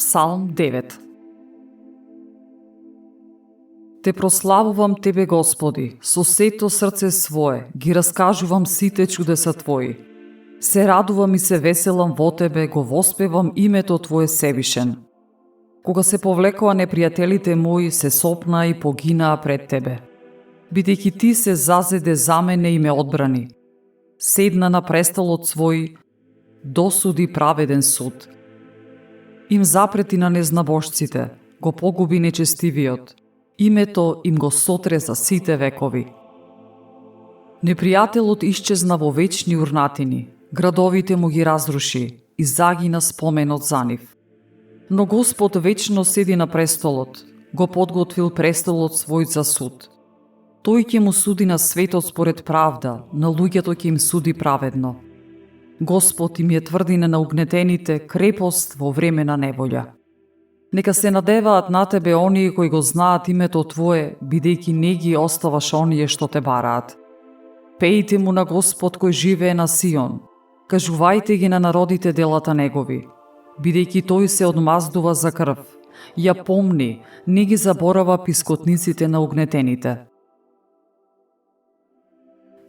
Псалм 9. Те прославувам Тебе, Господи, со сето срце свое, ги раскажувам сите чудеса Твои. Се радувам и се веселам во Тебе, го воспевам името Твое Севишен. Кога се повлекоа непријателите мои, се сопнаа и погинаа пред Тебе. Бидејќи Ти се зазеде за мене и ме одбрани. Седна на престолот свој, досуди праведен суд. Им запрети на незнабожците, го погуби нечестивиот. Името им го сотре за сите векови. Непријателот исчезна во вечни урнатини, градовите му ги разруши и загина споменот за нив. Но Господ вечно седи на престолот, го подготвил престолот свој за суд. Тој ќе му суди на светот според правда, на луѓето ќе им суди праведно. Господ им е тврдина на угнетените, крепост во време на неволја. Нека се надеваат на Тебе оние кои го знаат името Твое, бидејќи не ги оставаш оние што Те бараат. Пејте му на Господ кој живее на Сион. Кажувајте ги на народите делата Негови. Бидејќи Тој се одмаздува за крв. Ја помни, не ги заборава пискотниците на угнетените.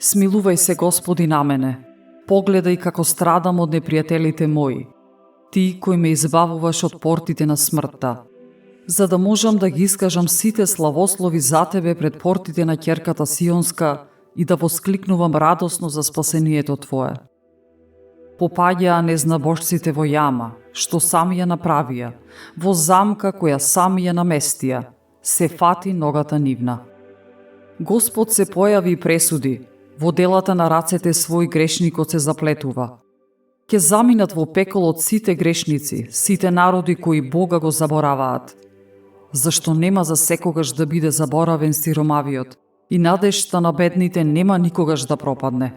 Смилувај се, Господи, на мене. Погледај како страдам од непријателите мои. Ти кој ме избавуваш од портите на смртта, за да можам да ги искажам сите славослови за Тебе пред портите на ќерката Сионска и да воскликнувам радосно за спасението Твое. Попаѓаа незнабожците во јама, што сами ја направија, во замка која сами ја наместија, се фати ногата нивна. Господ се појави и пресуди, во делата на рацете свој грешникот се заплетува. Ке заминат во пеколот сите грешници, сите народи кои Бога го забораваат. Зашто нема за секогаш да биде заборавен сиромавиот и надежта на бедните нема никогаш да пропадне.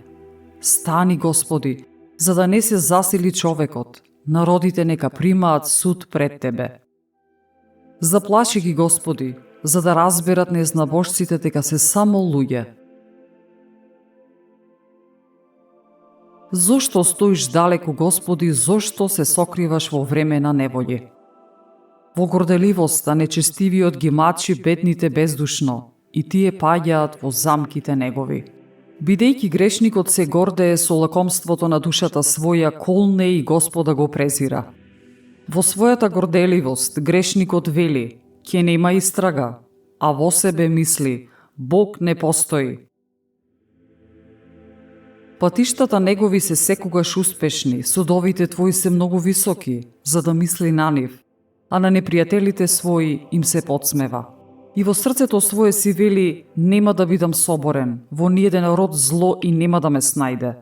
Стани, Господи, за да не се засили човекот, народите нека примаат суд пред Тебе. Заплаши ги, Господи, за да разберат незнабожците дека се само луѓе. Зошто стоиш далеку, Господи, зошто се сокриваш во време на неволји? Во горделивоста нечестивиот ги мачи бедните бездушно и тие паѓаат во замките негови. Бидејќи грешникот се гордее со лакомството на душата своја, колне и Господа го презира. Во својата горделивост грешникот вели, ќе нема истрага, а во себе мисли, Бог не постои. Патиштата негови се секогаш успешни, судовите Твои се многу високи, за да мисли на нив, а на непријателите своји им се подсмева. И во срцето свое си вели, нема да бидам соборен, во ниеден род зло и нема да ме снајде.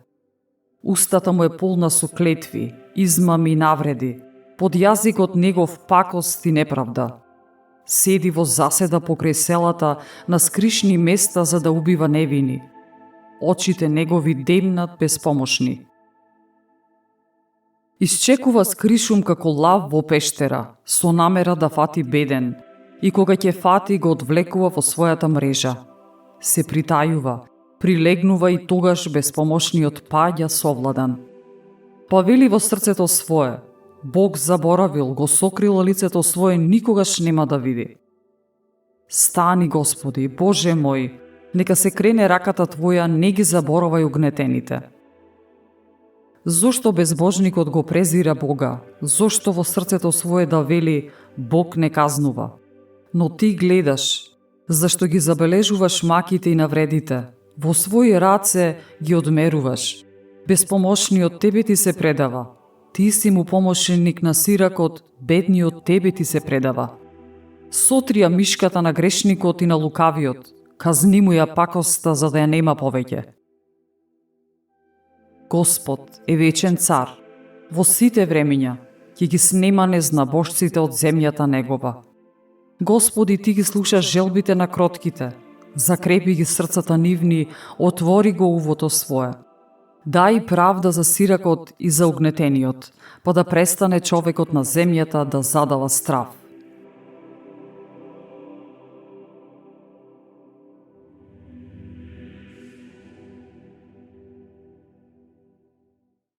Устата му е полна со клетви, измами и навреди, под јазикот негов пакост и неправда. Седи во заседа покрај селата, на скришни места за да убива невини. Очите негови демнат безпомошни. Исчекува скришум како лав во пештера, со намера да фати беден, и кога ќе фати го одвлекува во својата мрежа. Се притајува, прилегнува и тогаш безпомошниот паѓа совладан. Па вели во срцето свое, Бог заборавил, го сокрил лицето свое, никогаш нема да види. Стани, Господи, Боже мој, нека се крене раката Твоја, не ги заборавај угнетените. Зошто безбожникот го презира Бога? Зошто во срцето свое да вели, Бог не казнува? Но Ти гледаш, зашто ги забележуваш маките и навредите, во своји раце ги одмеруваш. Безпомошниот Тебе Ти се предава. Ти си му помошеник на сиракот, бедниот Тебе Ти се предава. Сотрија мишката на грешникот и на лукавиот, казни му ја пакоста за да ја нема повеќе. Господ е вечен цар. Во сите времиња ќе ги снема незнабожците од земјата негова. Господи, Ти ги слушаш желбите на кротките, закрепи ги срцата нивни, отвори го увото свое. Дај правда за сиракот и за угнетениот, па да престане човекот на земјата да задава страв.